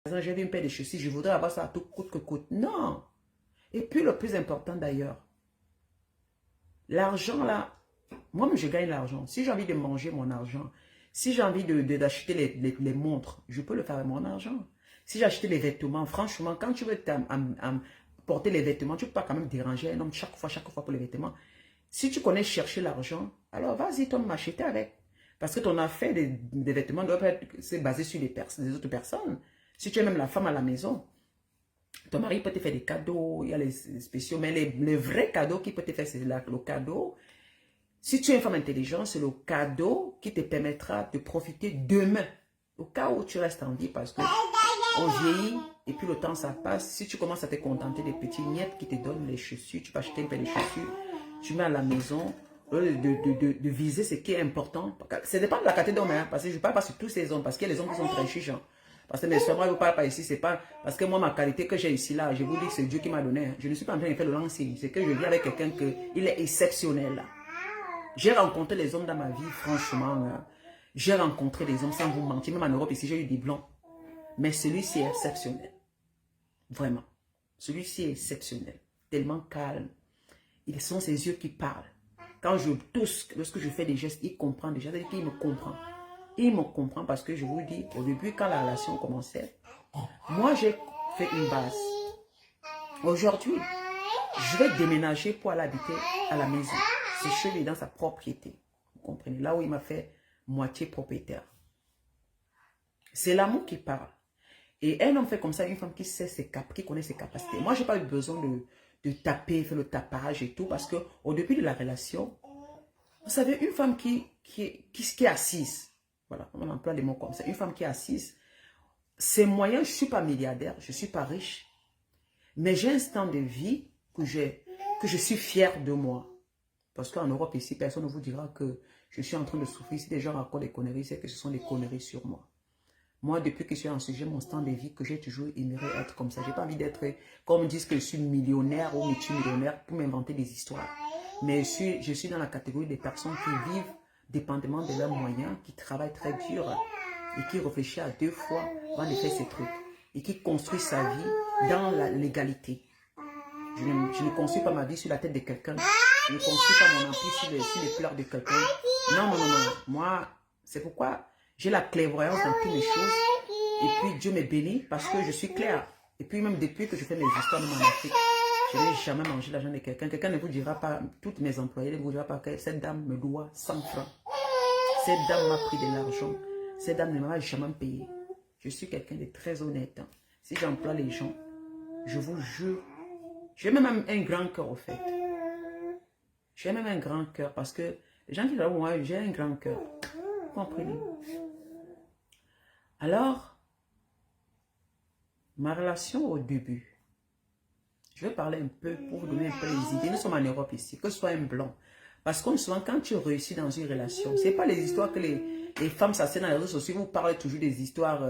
j'ai vu une paire de chaussures, je voudrais avoir ça à tout coûte que coûte. Non. Et puis le plus important d'ailleurs, l'argent là, moi-même je gagne l'argent. Si j'ai envie de manger mon argent, si j'ai envie d'acheter les montres, je peux le faire avec mon argent. Si j'ai acheté les vêtements, franchement, quand tu veux porter les vêtements, tu ne peux pas quand même déranger un homme chaque fois pour les vêtements. Si tu connais chercher l'argent, alors vas-y, toi m'acheter avec. Parce que ton affaire des vêtements doit être basé sur les autres personnes. Si tu es même la femme à la maison, ton mari peut te faire des cadeaux, il y a les spéciaux, mais les vrais cadeaux qu'il peut te faire, c'est le cadeau. Si tu es une femme intelligente, c'est le cadeau qui te permettra de profiter demain. Au cas où tu restes en vie, parce que on vieillit et puis le temps ça passe. Si tu commences à te contenter des petits miettes qui te donnent les chaussures, tu peux acheter une paire de chaussures, tu mets à la maison, de viser ce qui est important. Ça dépend de la qualité d'homme, hein, parce que je ne parle pas sur tous ces hommes, parce qu'il y a les hommes qui sont très chiches. Hein. Parce que mes soeurs, moi je ne parle pas ici, c'est pas parce que moi ma qualité que j'ai ici là, je vous dis que c'est Dieu qui m'a donné. Hein. Je ne suis pas en train de faire le lancer, c'est que je vis avec quelqu'un qui est exceptionnel. J'ai rencontré les hommes dans ma vie, franchement. J'ai rencontré des hommes sans vous mentir, même en Europe ici j'ai eu des blancs. Mais celui-ci est exceptionnel. Vraiment. Celui-ci est exceptionnel. Tellement calme. Ils sont ses yeux qui parlent. Quand je tousse, lorsque je fais des gestes, il comprend déjà. C'est-à-dire qu'il me comprend. Il me comprend parce que je vous dis, au début, quand la relation commençait, moi j'ai fait une base. Aujourd'hui, je vais déménager pour aller habiter à la maison. C'est chez lui dans sa propriété. Vous comprenez? Là où il m'a fait moitié propriétaire. C'est l'amour qui parle. Et un homme fait comme ça, une femme qui sait qui connaît ses capacités. Moi, je n'ai pas eu besoin de taper, faire le tapage et tout, parce qu'au début de la relation, vous savez, une femme qui est assise, voilà, on emploie des mots comme ça, une femme qui est assise, ses moyens, je ne suis pas milliardaire, je ne suis pas riche, mais j'ai un stand de vie que je suis fière de moi. Parce qu'en Europe, ici, personne ne vous dira que je suis en train de souffrir. Si des gens racontent des conneries, c'est que ce sont des conneries sur moi. Moi, depuis que je suis en sujet, mon stand de vie, que j'ai toujours aimé être comme ça. Je n'ai pas envie d'être, comme disent que je suis millionnaire ou multimillionnaire pour m'inventer des histoires. Mais je suis dans la catégorie des personnes qui vivent dépendamment de leurs moyens, qui travaillent très dur et qui réfléchissent à 2 fois avant de faire ces trucs. Et qui construisent sa vie dans la légalité. Je ne construis pas ma vie sur la tête de quelqu'un. Je ne construis pas mon empire sur les pleurs de quelqu'un. Non, non, non, non. Moi, c'est pourquoi j'ai la clairvoyance dans toutes les choses. Et puis Dieu me bénit parce que je suis claire. Et puis même depuis que je fais mes histoires de mon Afrique, je n'ai jamais mangé l'argent de quelqu'un. Quelqu'un ne vous dira pas, toutes mes employés ne vous dira pas que cette dame me doit 100 francs. Cette dame m'a pris de l'argent. Cette dame ne m'a jamais payé. Je suis quelqu'un de très honnête. Si j'emploie les gens, je vous jure, j'ai même un grand cœur au fait. J'ai même un grand cœur parce que les gens disent, moi, j'ai un grand cœur. Vous comprenez? Alors, ma relation au début, je vais parler un peu pour vous donner un peu les idées. Nous sommes en Europe ici, que ce soit un blanc. Parce que souvent, quand tu réussis dans une relation, ce n'est pas les histoires que les femmes s'asseyent dans les réseaux sociaux, vous parlez toujours des histoires,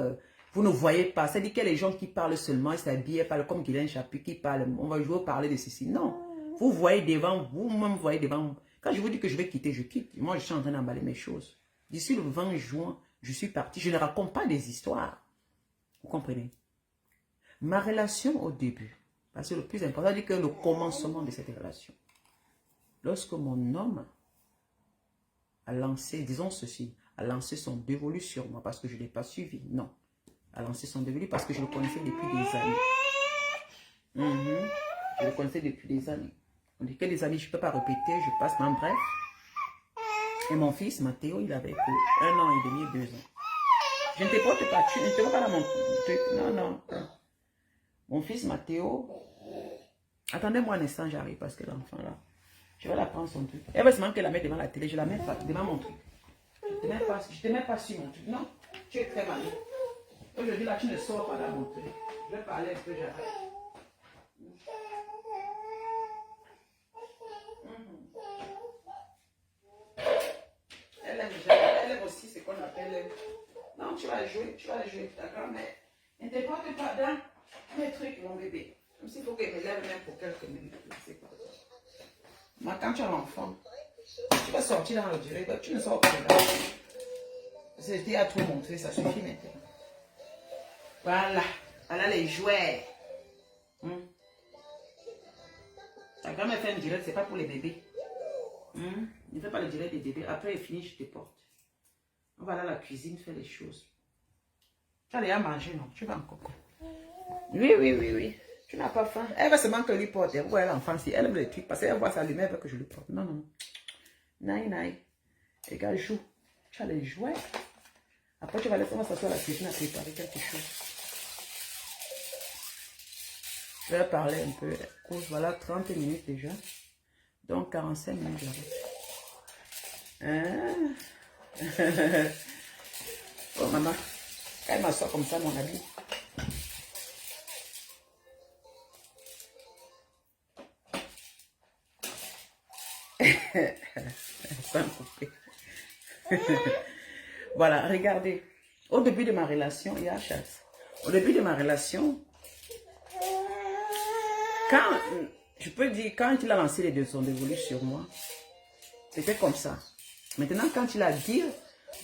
vous ne voyez pas. C'est-à-dire qu'il y a les gens qui parlent seulement, ils s'habillent, parlent comme Guylaine Chapuis qui parle, on va jouer parler de ceci. Non, vous voyez devant, vous-même voyez devant. Quand je vous dis que je vais quitter, je quitte. Moi, je suis en train d'emballer mes choses. D'ici le 20 juin, je suis parti. Je ne raconte pas des histoires. Vous comprenez? Ma relation au début, parce que le plus important, c'est-à-dire que le commencement de cette relation. Lorsque mon homme a lancé, disons ceci, a lancé son dévolu sur moi parce que je ne l'ai pas suivi. Non. A lancé son dévolu parce que je le connaissais depuis des années. Je le connaissais depuis des années. On dit que les amis, je ne peux pas répéter, je passe, mais en bref. Et mon fils, Mathéo, il avait 1 an et demi, 2 ans. Je ne te porte pas, tu ne te vois pas dans mon truc. Non, non. Mon fils, Mathéo, attendez-moi un instant, j'arrive parce que l'enfant là, je vais la prendre son truc. Elle va se manquer la mettre devant la télé, je la mets pas devant mon truc. Je ne te mets pas sur mon truc. Non, tu es très malin. Aujourd'hui là, tu ne sors pas dans mon truc. Je vais parler un peu, j'arrête. Elle aime aussi ce qu'on appelle. Non, tu vas jouer avec ta grand-mère. Ne te porte pas dans mes trucs, mon bébé. Comme s'il faut qu'elle me lève même pour quelques minutes. Je sais pas. Mais quand tu as l'enfant, tu vas sortir dans le direct, tu ne sors pas dedans. C'était à tout montrer, ça suffit maintenant. Voilà. Voilà les jouets. Ta grand-mère fait un direct, c'est pas pour les bébés. Ne fais pas le direct des bébés. Après, il finit, je te porte. On va aller à la cuisine faire les choses. Tu as déjà mangé, non? Tu vas encore. Oui, oui, oui, oui. Tu n'as pas faim. Elle va seulement que lui porte. Vous voyez l'enfant, si elle aime les trucs, parce qu'elle voit ça lui-même, elle veut que je lui porte. Non, non. Naï, naï. Regarde, joue. Tu as les jouets. Après, tu vas laisser, on va s'asseoir à la cuisine à préparer quelque chose. Je vais parler un peu. Voilà, 30 minutes déjà. Donc, 45 minutes, j'arrête. Hein? Oh, maman. Quand elle m'assoit comme ça, mon habit. Sans couper. Voilà, regardez. Au début de ma relation, il y a chasse. Au début de ma relation, quand, je peux dire, quand il a lancé les deux sons dévolus sur moi, c'était comme ça. Maintenant, quand il a dit,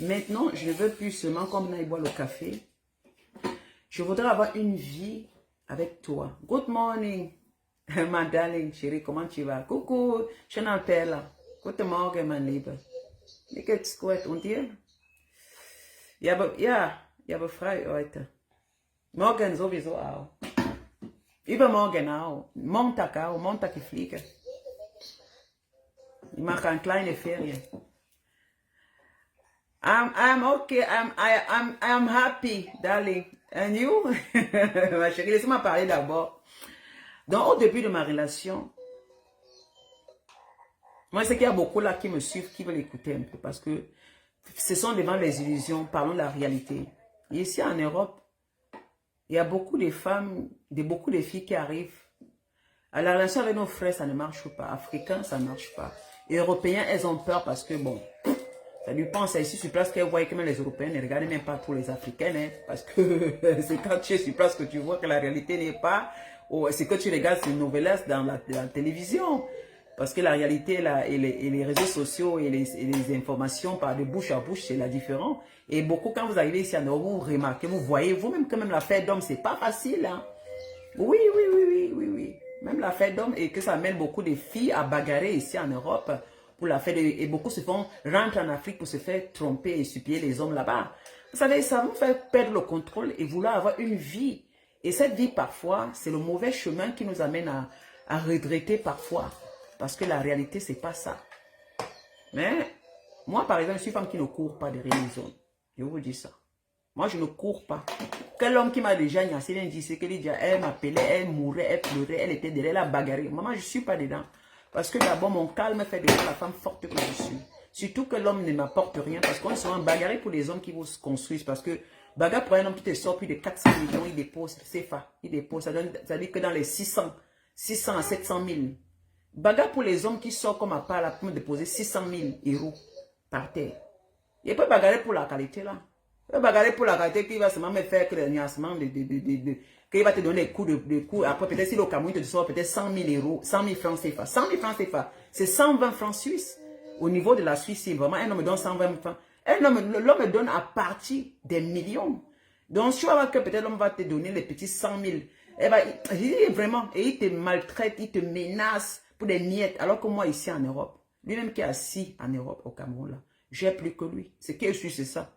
maintenant, je ne veux plus seulement comme on aille boire le café. Je voudrais avoir une vie avec toi. Good morning, ma darling, chérie, comment tu vas? Coucou, je m'appelle. Guten Morgen, mein Lieber. Wie geht's gut? Und dir? Ja, ich habe frei heute. Morgen sowieso auch. Übermorgen auch. Montag auch. Montag ich fliege. Ich mache eine kleine Ferien. I'm okay. I'm happy, darling. And you? Ma chérie, laisse-moi parler d'abord. Donc, au début de ma relation, moi, c'est qu'il y a beaucoup là qui me suivent, qui veulent écouter un peu, parce que ce sont devant les illusions, parlons de la réalité. Et ici, en Europe, il y a beaucoup de femmes, beaucoup de filles qui arrivent. À la relation avec nos frères, ça ne marche pas. Africains, ça ne marche pas. Et Européens, elles ont peur parce que, bon, ça lui pense ici sur place qu'elles voient que même les Européens ne regardent même pas tous les Africains, hein, parce que c'est quand tu es sur place que tu vois que la réalité n'est pas, c'est que tu regardes ces nouvelles dans la télévision. Parce que la réalité là, et les réseaux sociaux et les informations par de bouche à bouche, c'est la différence. Et beaucoup, quand vous arrivez ici en Europe, vous remarquez, vous voyez vous-même que même l'affaire d'homme, c'est pas facile. Hein. Oui, oui, oui, oui, oui, oui. Même l'affaire d'homme, et que ça amène beaucoup de filles à bagarrer ici en Europe pour l'affaire et beaucoup se font rentrer en Afrique pour se faire tromper et supplier les hommes là-bas. Vous savez, ça vous fait perdre le contrôle et vouloir avoir une vie. Et cette vie, parfois, c'est le mauvais chemin qui nous amène à regretter parfois. Parce que la réalité, c'est pas ça. Mais, moi, par exemple, je suis une femme qui ne court pas derrière les hommes. Je vous dis ça. Moi, je ne cours pas. Quel homme qui m'a déjà ignancé, il dit, c'est qu'elle dit, elle m'appelait, elle mourait, elle pleurait, elle était derrière la bagarre. Maman, je ne suis pas dedans. Parce que d'abord, mon calme fait de moi la femme forte que je suis. Surtout que l'homme ne m'apporte rien. Parce qu'on est souvent bagarré pour les hommes qui vous construisent. Parce que, bagarre pour un homme qui te sort plus de 400 millions, il dépose, c'est fa. Il dépose, ça veut dire que dans les 600 à 700 000. Bagarre pour les hommes qui sortent comme à part là pour me déposer 600 000 € par terre. Il peut bagarrer pour la qualité là. Il peut bagarrer pour la qualité qui va seulement me faire que le niancement qu'il va te donner des coups. Après peut-être si le Cameroun te sort peut-être 100 000 €, 100 000 francs CFA. 100 000 francs CFA, c'est 120 francs suisses. Au niveau de la Suisse, vraiment un homme donne 120 francs. L'homme donne à partir des millions. Donc tu vas voir que peut-être l'homme va te donner les petits 100 000. Vraiment, et il te maltraite, il te menace pour des miettes, alors que moi ici en Europe, lui-même qui est assis en Europe, au Cameroun là, j'ai plus que lui. Ce que je suis, c'est ça.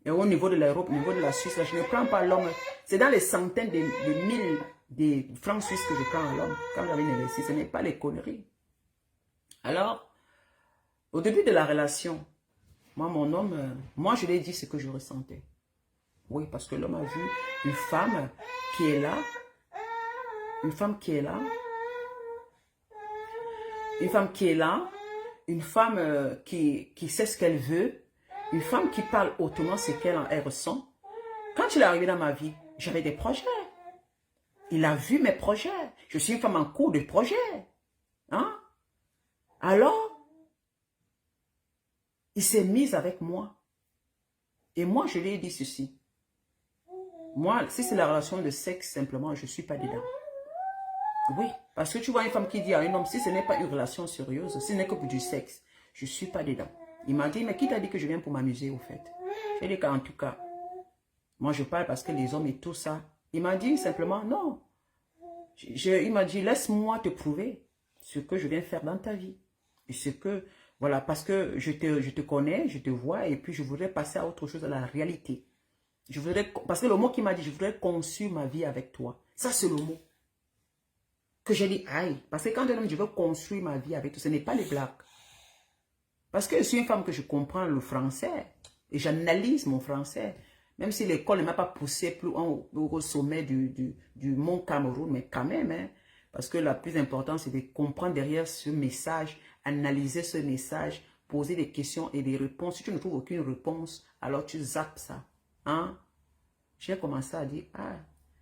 Et au niveau de l'Europe, au niveau de la Suisse, là, je ne prends pas l'homme. C'est dans les centaines de mille de francs suisses que je prends à l'homme. Quand j'avais investi, ce n'est pas les conneries. Alors, au début de la relation, moi, mon homme, moi je lui ai dit ce que je ressentais. Oui, parce que l'homme a vu une femme qui est là, une femme qui est là, une femme qui est là, une femme qui sait ce qu'elle veut, une femme qui parle hautement ce qu'elle ressent. Quand il est arrivé dans ma vie, j'avais des projets. Il a vu mes projets. Je suis une femme en cours de projet. Hein? Alors, il s'est mis avec moi. Et moi, je lui ai dit ceci. Moi, si c'est la relation de sexe, simplement, je ne suis pas dedans. Oui, parce que tu vois une femme qui dit à un homme, si ce n'est pas une relation sérieuse, si ce n'est que pour du sexe, je ne suis pas dedans. Il m'a dit, mais qui t'a dit que je viens pour m'amuser au fait? J'ai dit qu'en tout cas, Moi, je parle parce que les hommes et tout ça. Il m'a dit simplement, non. Il m'a dit, laisse-moi te prouver ce que je viens faire dans ta vie. Et ce que, voilà, parce que je te connais, je te vois, et puis je voudrais passer à autre chose, à la réalité. Je voudrais, parce que le mot qu'il m'a dit, je voudrais construire ma vie avec toi. Ça, c'est le mot. Que j'ai dit, aïe. Parce que quand un homme, je veux construire ma vie avec toi, ce n'est pas les blagues. Parce que je suis une femme que je comprends le français. Et j'analyse mon français. Même si l'école ne m'a pas poussé plus au sommet du mont Cameroun, mais quand même, hein, parce que la plus importante, c'est de comprendre derrière ce message, analyser ce message, poser des questions et des réponses. Si tu ne trouves aucune réponse, alors tu zappes ça. Hein? J'ai commencé à dire, ah,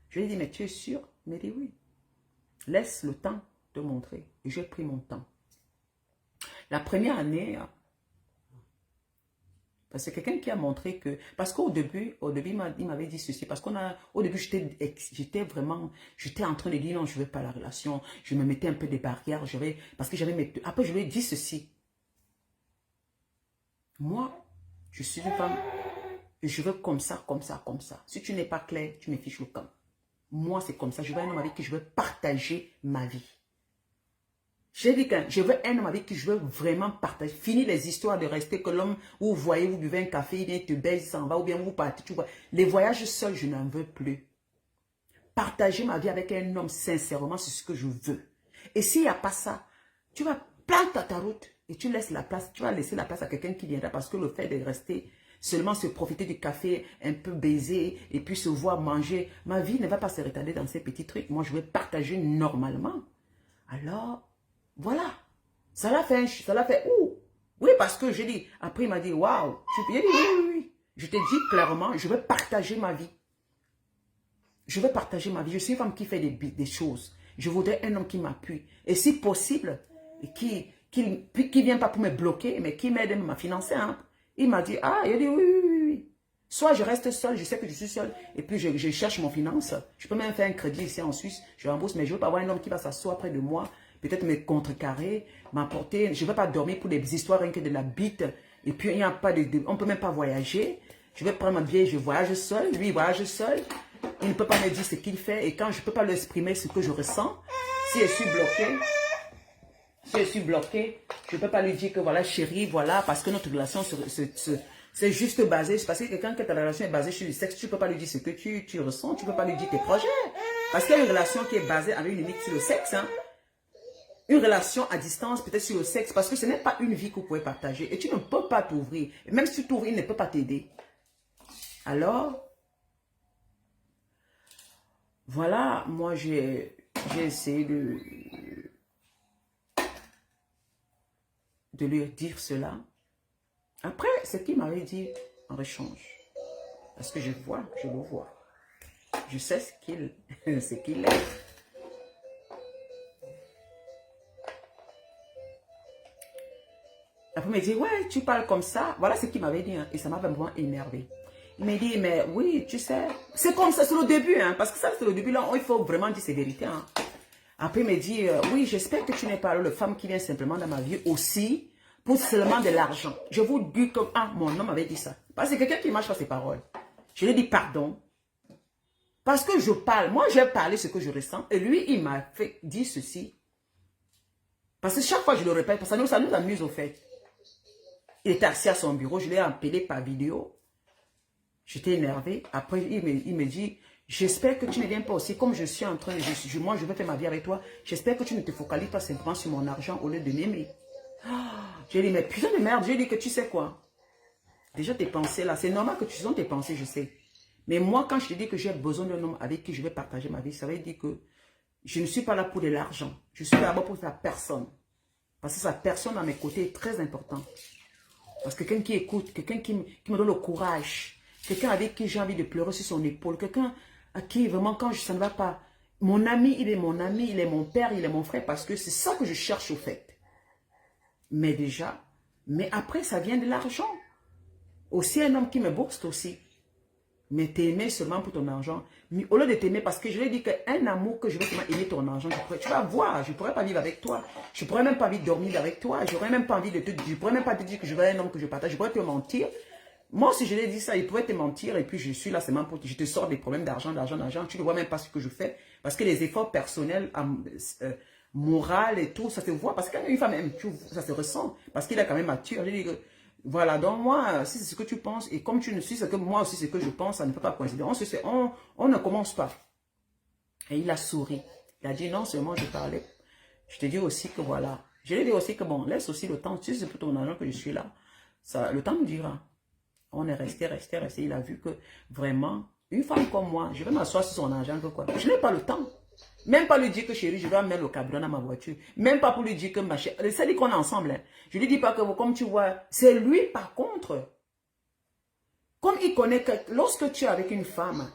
je lui ai dit, mais tu es sûr? Il m'a dit oui. Laisse le temps te montrer. Et j'ai pris mon temps. La première année, parce que quelqu'un qui a montré que... Parce qu'au début, il m'avait dit ceci. Parce qu'au début, j'étais en train de dire non, je ne veux pas la relation. Je me mettais un peu des barrières. Parce que j'avais... Après, je lui ai dit ceci. Moi, je suis une femme. Et je veux comme ça, comme ça, comme ça. Si tu n'es pas clair, tu me fiches le camp. Moi, c'est comme ça. Je veux un homme avec qui je veux partager ma vie. J'ai dit que je veux un homme avec qui je veux vraiment partager. Fini les histoires de rester que l'homme, où vous voyez, vous buvez un café, il vient te baise, il s'en va, ou bien vous partez, tu vois. Les voyages seuls, je n'en veux plus. Partager ma vie avec un homme, sincèrement, c'est ce que je veux. Et s'il n'y a pas ça, tu vas planter ta route et tu laisses la place, tu vas laisser la place à quelqu'un qui viendra parce que le fait de rester, seulement se profiter du café, un peu baiser et puis se voir manger, ma vie ne va pas se retarder dans ces petits trucs. Moi, je vais partager normalement. Alors, voilà. Ça l'a fait où? Oui, parce que je dis, après il m'a dit, waouh. J'ai dit, oui. Je te dis clairement, je veux partager ma vie. Je veux partager ma vie. Je suis une femme qui fait des choses. Je voudrais un homme qui m'appuie. Et si possible, qui ne vient pas pour me bloquer, mais qui m'aide même à financer. Hein. Il m'a dit, ah, il a dit oui. Soit je reste seule, je sais que je suis seule, et puis je cherche mon finance. Je peux même faire un crédit ici en Suisse, je rembourse, mais je ne veux pas avoir un homme qui va s'asseoir près de moi, peut-être me contrecarrer, m'apporter. Je ne veux pas dormir pour des histoires rien que de la bite, et puis il n'y a pas on ne peut même pas voyager. Je vais prendre ma billet, je voyage seul, lui il voyage seul. Il ne peut pas me dire ce qu'il fait, et quand je ne peux pas lui exprimer ce que je ressens, si je suis bloquée, je ne peux pas lui dire que voilà chérie, voilà, parce que notre relation c'est juste basé, parce que quelqu'un que ta relation est basée sur le sexe, tu ne peux pas lui dire ce que tu ressens, tu ne peux pas lui dire tes projets. Parce qu'il y a une relation qui est basée avec une limite sur le sexe. Hein. Une relation à distance peut-être sur le sexe, parce que ce n'est pas une vie que vous pouvez partager. Et tu ne peux pas t'ouvrir. Même si tu t'ouvres, il ne peut pas t'aider. Alors, voilà, moi j'ai essayé de lui dire cela. Après, ce qu'il m'avait dit en échange. Parce que je le vois. Je sais ce qu'il est. Après, il m'a dit, ouais, tu parles comme ça. Voilà ce qu'il m'avait dit. Hein, et ça m'a vraiment énervé. Il m'a dit, mais oui, tu sais, c'est comme ça, c'est le début. Hein, parce que ça, c'est le début. Là, il faut vraiment dire ces vérités. Hein. Après, il m'a dit, oui, j'espère que tu n'es pas le femme qui vient simplement dans ma vie aussi pour seulement de l'argent. Je vous dis que, ah, mon homme avait dit ça. Parce que quelqu'un qui marche pas ses paroles. Je lui ai dit pardon. Parce que je parle. Moi, j'ai parlé ce que je ressens. Et lui, il m'a fait dire ceci. Parce que chaque fois, je le répète. Parce que ça nous amuse au fait. Il était assis à son bureau. Je l'ai appelé par vidéo. J'étais énervée. Après, il me dit, j'espère que tu ne viens pas aussi. Comme je suis en train, moi, je veux faire ma vie avec toi. J'espère que tu ne te focalises pas simplement sur mon argent au lieu de m'aimer. J'ai dit, mais putain de merde. J'ai dit que tu sais quoi. Déjà, tes pensées là, c'est normal que tu sois tes pensées, je sais. Mais moi, quand je te dis que j'ai besoin d'un homme avec qui je vais partager ma vie, ça veut dire que je ne suis pas là pour de l'argent. Je suis là pour sa personne. Parce que sa personne à mes côtés est très importante. Parce que quelqu'un qui écoute, quelqu'un qui me donne le courage, quelqu'un avec qui j'ai envie de pleurer sur son épaule, quelqu'un à qui vraiment quand ça ne va pas, mon ami, il est mon ami, il est mon père, il est mon frère, parce que c'est ça que je cherche au fait. Mais déjà, mais après ça vient de l'argent. Aussi un homme qui me bourse aussi. Mais t'aimer seulement pour ton argent. Mais au lieu de t'aimer, parce que je lui ai dit qu'un amour que je vais seulement aimer ton argent, tu vas voir, je ne pourrais pas vivre avec toi. Je ne pourrais même pas envie de dormir avec toi. Je n'aurais même pas envie de je pourrais même pas te dire que je veux un homme que je partage. Je pourrais te mentir. Moi, si je l'ai dit ça, il pourrait te mentir et puis je suis là seulement pour je te sors des problèmes d'argent. Tu ne vois même pas ce que je fais parce que les efforts personnels, moraux et tout, ça se voit parce que quand une femme aime, ça se ressent parce qu'il est quand même mature. Je dis que, voilà, donc moi, si c'est ce que tu penses et comme tu ne suis ce que moi aussi, ce que je pense, ça ne peut pas coïncider. On ne commence pas. Et il a souri. Il a dit non seulement je parlais, je te dis aussi que voilà. Je lui ai dit aussi que bon, laisse aussi le temps. Si c'est pour ton argent que je suis là, ça, le temps me dira. On est resté. Il a vu que vraiment, une femme comme moi, je vais m'asseoir sur son argent que quoi. Je n'ai pas le temps. Même pas lui dire que chérie, je dois mettre le carburant dans ma voiture. Même pas pour lui dire que ma chérie, c'est lui qu'on est ensemble. Hein. Je lui dis pas que comme tu vois, c'est lui par contre. Comme il connaît que lorsque tu es avec une femme,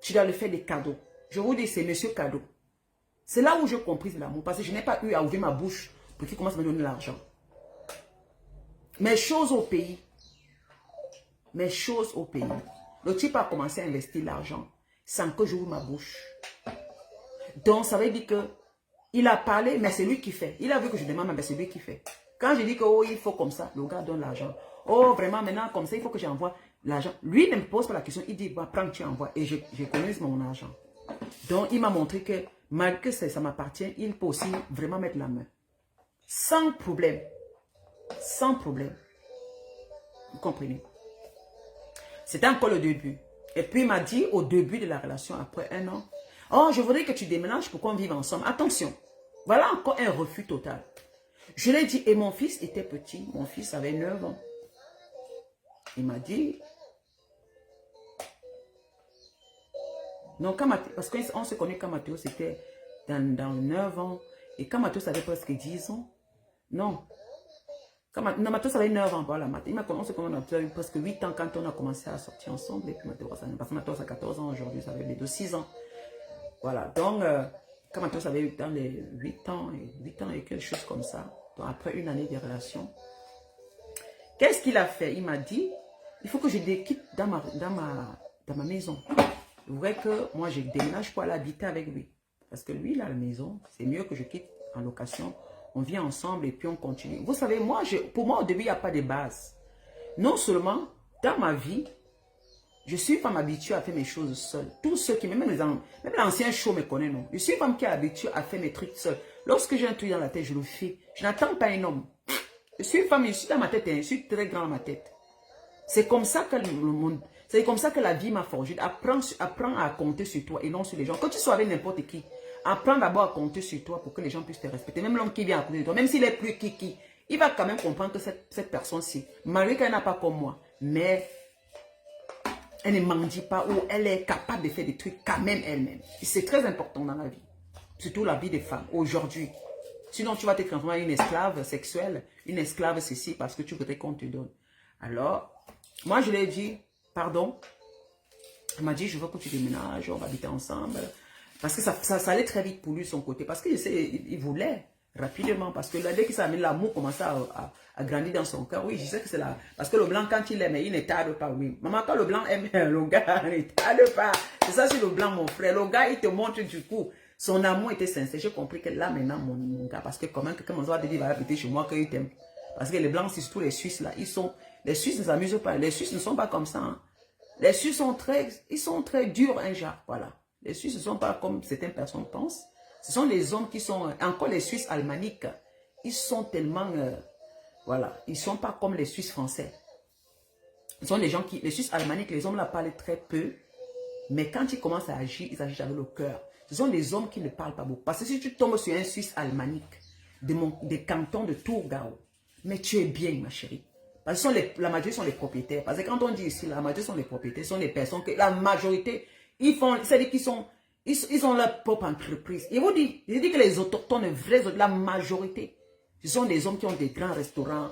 tu dois lui faire des cadeaux. Je vous dis, c'est monsieur cadeau. C'est là où je compris l'amour. Parce que je n'ai pas eu à ouvrir ma bouche pour qu'il commence à me donner l'argent. Mes choses au pays. Mes choses au pays. Le type a commencé à investir l'argent sans que j'ouvre ma bouche. Donc, ça veut dire que il a parlé, mais c'est lui qui fait. Il a vu que je demande, mais c'est lui qui fait. Quand je dis que oh, il faut comme ça, le gars donne l'argent. Oh, vraiment, maintenant, comme ça, il faut que j'envoie l'argent. Lui ne me pose pas la question. Il dit, bah, prends, tu envoies. Et j'économise mon argent. Donc, il m'a montré que malgré que ça m'appartient, il peut aussi vraiment mettre la main. Sans problème. Sans problème. Vous comprenez? C'était encore le début. Et puis, il m'a dit au début de la relation, après 1 an, oh, je voudrais que tu déménages pour qu'on vive ensemble. Attention, voilà encore un refus total. Je l'ai dit, et mon fils était petit. Mon fils avait 9 ans. Il m'a dit, non, parce qu'on se connaît quand Mathéo, c'était dans 9 ans. Et quand Mathéo avait presque 10 ans, non. Non, Mathéo avait 9 ans, voilà. On se connaît presque 8 ans quand on a commencé à sortir ensemble. Et puis Mathéo, parce que Mathéo a 14 ans aujourd'hui, ça avait les 6 ans. Voilà, donc, quand Mathéo avait eu dans les 8 ans et quelque chose comme ça, donc après 1 année de relation, qu'est-ce qu'il a fait? Il m'a dit, il faut que je quitte dans ma maison. Vous voyez que moi, je déménage pour aller habiter avec lui. Parce que lui, il a la maison, c'est mieux que je quitte en location. On vit ensemble et puis on continue. Vous savez, pour moi, au début, il n'y a pas de base. Non seulement, dans ma vie, je suis une femme habituée à faire mes choses seule. Tous ceux qui, même l'ancien show me connaît, non. Je suis une femme qui est habituée à faire mes trucs seule. Lorsque j'ai un truc dans la tête, je le fais. Je n'attends pas un homme. Je suis une femme, je suis dans ma tête, je suis très grand dans ma tête. C'est comme ça que le monde, c'est comme ça que la vie m'a forgé. Apprends à compter sur toi et non sur les gens. Quand tu sois avec n'importe qui, apprends d'abord à compter sur toi pour que les gens puissent te respecter. Même l'homme qui vient à côté de toi, même s'il est plus kiki, il va quand même comprendre que cette personne-ci, malgré qu'elle n'a pas comme moi, mais elle ne mendie pas ou elle est capable de faire des trucs quand même elle-même. C'est très important dans la vie. Surtout la vie des femmes aujourd'hui. Sinon, tu vas te transformer en une esclave sexuelle, une esclave ceci parce que tu voudrais qu'on te donne. Alors, moi je lui ai dit, pardon. Il m'a dit, je veux que tu déménages, on va habiter ensemble. Parce que ça allait très vite pour lui, son côté. Parce qu'il voulait rapidement. Parce que là, dès qu'il s'est mis l'amour commençait à grandir dans son cœur. Oui, je sais que c'est là. Parce que le blanc, quand il aime, il ne tarde pas. Oui. Maman, quand le blanc aime, le gars ne tarde pas. C'est ça, c'est le blanc, mon frère. Le gars, il te montre du coup. Son amour était sincère. J'ai compris que là, maintenant, mon gars, parce que comment quelqu'un m'a dit, il va habiter chez moi, qu'il t'aime. Parce que les blancs, c'est surtout les Suisses, là. Les Suisses ne s'amusent pas. Les Suisses ne sont pas comme ça. Hein. Les Suisses sont très durs, hein, Jacques. Voilà. Les Suisses ne sont pas comme certaines personnes pensent. Ce sont les hommes qui sont, encore les Suisses alémaniques, ils sont tellement, voilà, ils ne sont pas comme les Suisses français. Ce sont les gens qui, les Suisses alémaniques, les hommes là parlent très peu, mais quand ils commencent à agir, ils agissent avec le cœur. Ce sont des hommes qui ne parlent pas beaucoup. Parce que si tu tombes sur un Suisse alémanique, des cantons de Tourgau, mais tu es bien, ma chérie. Parce que la majorité sont les propriétaires. Parce que quand on dit ici, la majorité sont les propriétaires, ce sont les personnes que la majorité, c'est-à-dire qu'ils sont, ils ont leur propre entreprise. Et vous dites, je dis que les autochtones, les vrais, la majorité, ce sont des hommes qui ont des grands restaurants.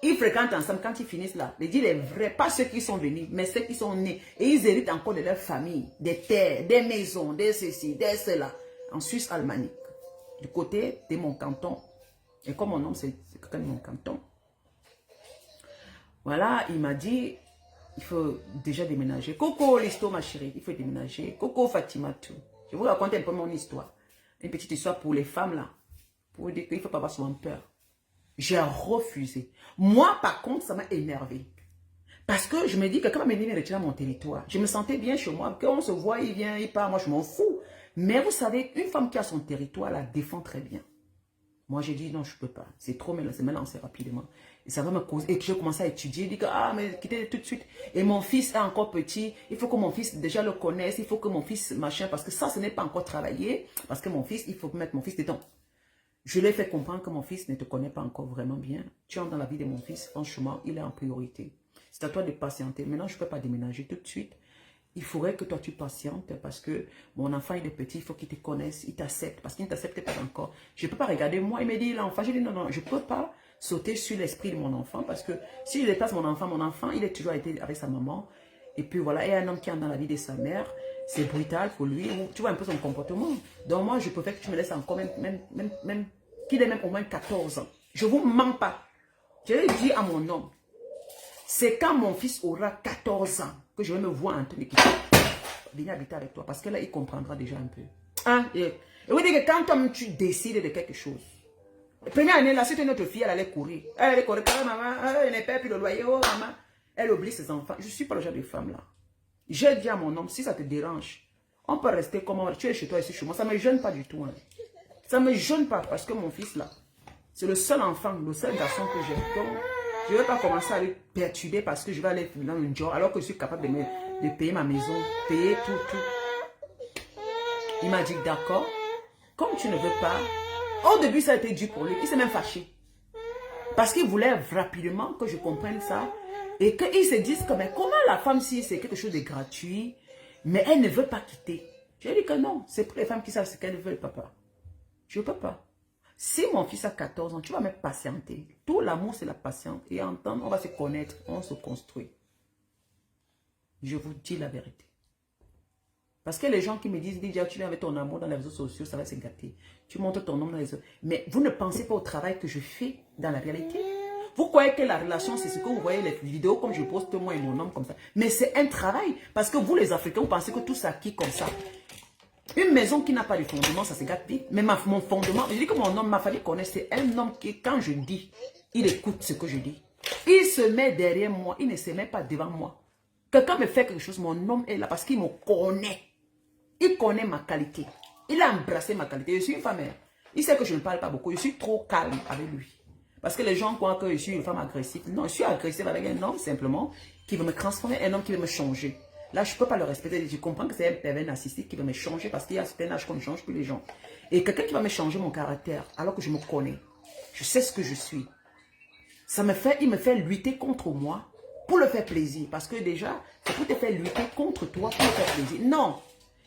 Ils fréquentent ensemble quand ils finissent là. Je dis les vrais, pas ceux qui sont venus, mais ceux qui sont nés. Et ils héritent encore de leur famille, des terres, des maisons, des ceci, des cela. En Suisse alémanique. Du côté de mon canton. Et comme mon nom, c'est quelqu'un de mon canton. Voilà, il m'a dit, il faut déjà déménager. Coco, l'histoire, ma chérie, il faut déménager. Coco, Fatima, tout. Je vais vous raconter un peu mon histoire. Une petite histoire pour les femmes, là. Pour vous dire qu'il ne faut pas avoir souvent peur. J'ai refusé. Moi, par contre, ça m'a énervé. Parce que je me dis que quand même vient retirer mon territoire, je me sentais bien chez moi. Quand on se voit, il vient, il part, moi je m'en fous. Mais vous savez, une femme qui a son territoire la défend très bien. Moi j'ai dit non, je ne peux pas. C'est trop mélangé rapidement. Et ça va me causer. Et que je commence à étudier, je dis que ah, mais quittez tout de suite. Et mon fils est encore petit. Il faut que mon fils déjà le connaisse. Il faut que mon fils machin. Parce que ça, ce n'est pas encore travaillé. Parce que mon fils, il faut mettre mon fils dedans. Je lui ai fait comprendre que mon fils ne te connaît pas encore vraiment bien. Tu entres dans la vie de mon fils, franchement, il est en priorité. C'est à toi de patienter. Maintenant, je ne peux pas déménager tout de suite. Il faudrait que toi, tu patientes parce que mon enfant, il est petit, il faut qu'il te connaisse, il t'accepte. Parce qu'il ne t'accepte pas encore. Je ne peux pas regarder moi, il me dit l'enfant. Je dis non, non, je ne peux pas sauter sur l'esprit de mon enfant parce que si je dépasse mon enfant, il a toujours été avec sa maman. Et puis voilà, et un homme qui est dans la vie de sa mère, c'est brutal pour lui. Tu vois un peu son comportement. Donc moi, je préfère que tu me laisses encore même qu'il ait même au moins 14 ans. Je ne vous mens pas. Je l'ai dit à mon homme, c'est quand mon fils aura 14 ans que je vais me voir en train de quitter. Venir habiter avec toi parce que là, il comprendra déjà un peu. Hein? Et vous dites que quand toi, tu décides de quelque chose, la première année, là, c'était notre fille, elle allait courir. Elle allait courir, maman, elle n'est pas plus le loyer, oh maman. Elle oublie ses enfants. Je ne suis pas le genre de femme là. J'ai dit à mon homme, si ça te dérange, on peut rester comme on, tu es chez toi ici chez moi. Ça ne me gêne pas du tout. Hein. Ça ne me gêne pas parce que mon fils là, c'est le seul enfant, le seul garçon que j'ai. Donc, je ne vais pas commencer à le perturber parce que je vais aller dans un job alors que je suis capable de payer ma maison, payer tout. Il m'a dit d'accord, comme tu ne veux pas. Au début, ça a été dur pour lui. Il s'est même fâché. Parce qu'il voulait rapidement que je comprenne ça. Et qu'ils se disent que, mais comment la femme, si c'est quelque chose de gratuit, mais elle ne veut pas quitter. Je lui ai dit que non, c'est pour les femmes qui savent ce qu'elles veulent, papa. Je ne peux pas. Si mon fils a 14 ans, tu vas me patienter. Tout l'amour, c'est la patience. Et entendre, on va se connaître, on se construit. Je vous dis la vérité. Parce que les gens qui me disent, Lydia, tu viens avec ton amour dans les réseaux sociaux, ça va se gâter. Tu montres ton nom dans les réseaux. Mais vous ne pensez pas au travail que je fais dans la réalité. Vous croyez que la relation, c'est ce que vous voyez les vidéos comme je poste moi et mon homme comme ça. Mais c'est un travail. Parce que vous, les Africains, vous pensez que tout ça acquis comme ça. Une maison qui n'a pas de fondement, ça se gâte vite. Mais mon fondement, je dis que mon homme m'a fallu connaître, c'est un homme qui, quand je dis, il écoute ce que je dis. Il se met derrière moi, il ne se met pas devant moi. Quelqu'un me fait quelque chose, mon homme est là parce qu'il me connaît. Il connaît ma qualité. Il a embrassé ma qualité. Je suis une femme. Il sait que je ne parle pas beaucoup. Je suis trop calme avec lui. Parce que les gens croient que je suis une femme agressive. Non, je suis agressive avec un homme simplement qui veut me transformer, un homme qui veut me changer. Là, je ne peux pas le respecter. Je comprends que c'est un pervers narcissique qui veut me changer parce qu'il y a un certain âge qu'on ne change plus les gens. Et quelqu'un qui va me changer mon caractère alors que je me connais. Je sais ce que je suis. Il me fait lutter contre moi pour le faire plaisir. Parce que déjà, c'est pour te faire lutter contre toi pour le faire plaisir. Non.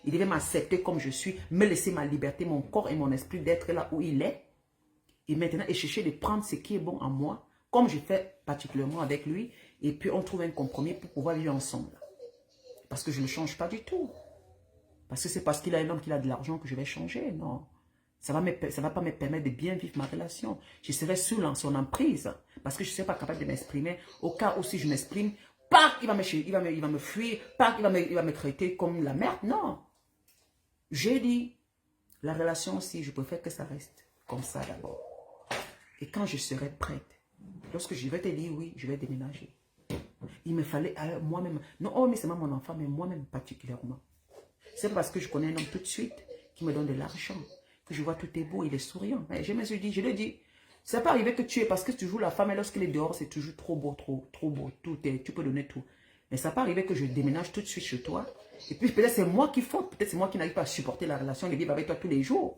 Il devait m'accepter comme je suis, me laisser ma liberté, mon corps et mon esprit d'être là où il est. Et maintenant, et chercher de prendre ce qui est bon en moi, comme je fais particulièrement avec lui. Et puis, on trouve un compromis pour pouvoir vivre ensemble. Parce que je ne change pas du tout. Parce que c'est parce qu'il a un homme qui a de l'argent que je vais changer. Non. Ça ne va pas me permettre de bien vivre ma relation. Je serai sous son emprise. Parce que je ne serai pas capable de m'exprimer. Au cas où si je m'exprime, il va me fuir. Il va me traiter comme la merde. Non. J'ai dit, la relation aussi, je préfère que ça reste comme ça d'abord. Et quand je serai prête, lorsque je vais te dire oui, je vais déménager. Il me fallait moi-même, non, oh mais c'est pas mon enfant, mais moi-même particulièrement. C'est parce que je connais un homme tout de suite qui me donne de l'argent, que je vois tout est beau, il est souriant. Mais je me suis dit, je lui ai dit, ça peut arriver que tu es, parce que tu joues la femme et lorsqu'elle est dehors, c'est toujours trop beau, trop beau, tu peux donner tout. Mais ça peut arriver que je déménage tout de suite chez toi. Et puis peut-être c'est moi qui faute, peut-être c'est moi qui n'arrive pas à supporter la relation de vivre avec toi tous les jours.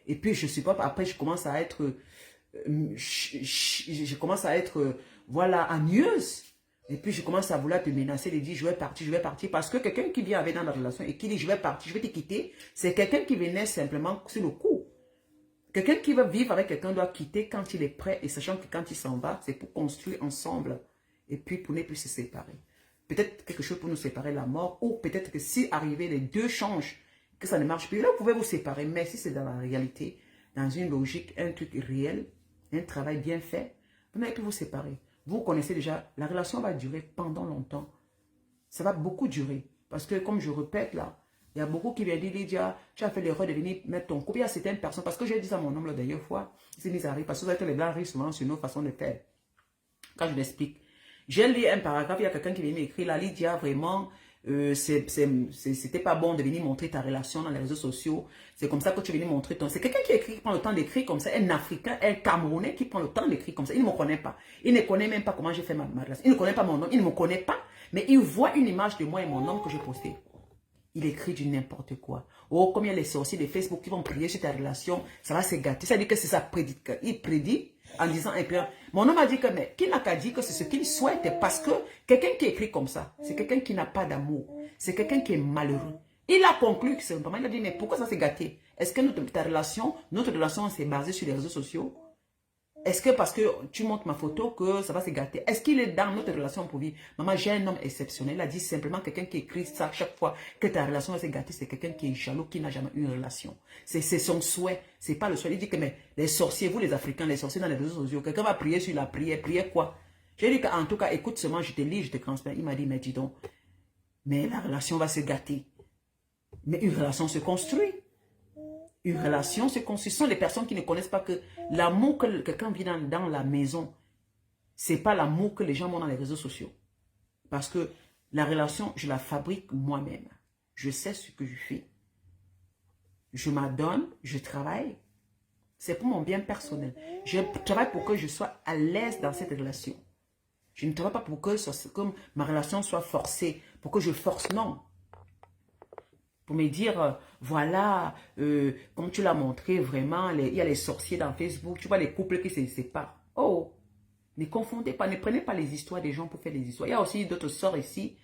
Et puis je supporte, après je commence à être, voilà, ennuyeuse. Et puis je commence à vouloir te menacer, de dire je vais partir. Parce que quelqu'un qui vient avec dans la relation et qui dit je vais partir, je vais te quitter, c'est quelqu'un qui venait simplement sur le coup. Quelqu'un qui va vivre avec quelqu'un doit quitter quand il est prêt et sachant que quand il s'en va, c'est pour construire ensemble. Et puis pour ne plus se séparer. Peut-être quelque chose pour nous séparer, la mort, ou peut-être que si arrivé, les deux changent, que ça ne marche plus, là vous pouvez vous séparer. Mais si c'est dans la réalité, dans une logique, un truc réel, un travail bien fait, vous n'allez plus vous séparer. Vous connaissez déjà, la relation va durer pendant longtemps. Ça va beaucoup durer. Parce que comme je répète là, il y a beaucoup qui viennent dire, Lydia, tu as fait l'erreur de venir mettre ton couple. Il y a certaines personnes, parce que j'ai dit ça à mon homme la dernière fois, il s'est mis à rire, parce que les blancs rient souvent sur nos façons de faire. Quand je l'explique. J'ai lu un paragraphe, il y a quelqu'un qui vient m'écrire là, Lydia, vraiment, c'était pas bon de venir montrer ta relation dans les réseaux sociaux. C'est comme ça que tu es venu montrer ton... C'est quelqu'un qui écrit, qui prend le temps d'écrire comme ça, un Africain, un Camerounais qui prend le temps d'écrire comme ça. Il ne me connaît pas. Il ne connaît même pas comment j'ai fait ma relation. Il ne connaît pas mon nom, il ne me connaît pas, mais il voit une image de moi et mon nom que j'ai posté. Il écrit du n'importe quoi. Oh, comme il y a les sorciers de Facebook qui vont prier sur ta relation, ça va se gâter. Ça veut dire que c'est ça prédit. Il prédit en disant, et puis, mon homme a dit que, mais qui n'a qu'à dire que c'est ce qu'il souhaite, parce que quelqu'un qui écrit comme ça, c'est quelqu'un qui n'a pas d'amour. C'est quelqu'un qui est malheureux. Il a conclu que simplement, il a dit, mais pourquoi ça s'est gâté? Est-ce que notre relation s'est basée sur les réseaux sociaux? Est-ce que parce que tu montres ma photo que ça va se gâter? Est-ce qu'il est dans notre relation pour vivre? Maman, j'ai un homme exceptionnel. Il a dit simplement quelqu'un qui écrit ça chaque fois que ta relation va se gâter, c'est quelqu'un qui est jaloux, qui n'a jamais eu une relation. C'est son souhait. C'est pas le souhait. Il dit que mais les sorciers, vous les Africains, les sorciers dans les réseaux sociaux, quelqu'un va prier sur la prière. Prier quoi? J'ai dit qu'en tout cas, écoute seulement, je te lis, je te transmets. Il m'a dit, mais dis donc, mais la relation va se gâter. Mais une relation se construit. Une relation se construit. Ce sont les personnes qui ne connaissent pas que l'amour que quelqu'un vit dans la maison, ce n'est pas l'amour que les gens ont dans les réseaux sociaux. Parce que la relation, je la fabrique moi-même. Je sais ce que je fais. Je m'adonne, je travaille. C'est pour mon bien personnel. Je travaille pour que je sois à l'aise dans cette relation. Je ne travaille pas pour que ma relation soit forcée, pour que je force, non. Pour me dire, voilà, comme tu l'as montré, vraiment, il y a les sorciers dans Facebook, tu vois les couples qui se séparent. Oh, ne confondez pas, ne prenez pas les histoires des gens pour faire des histoires. Il y a aussi d'autres sœurs ici,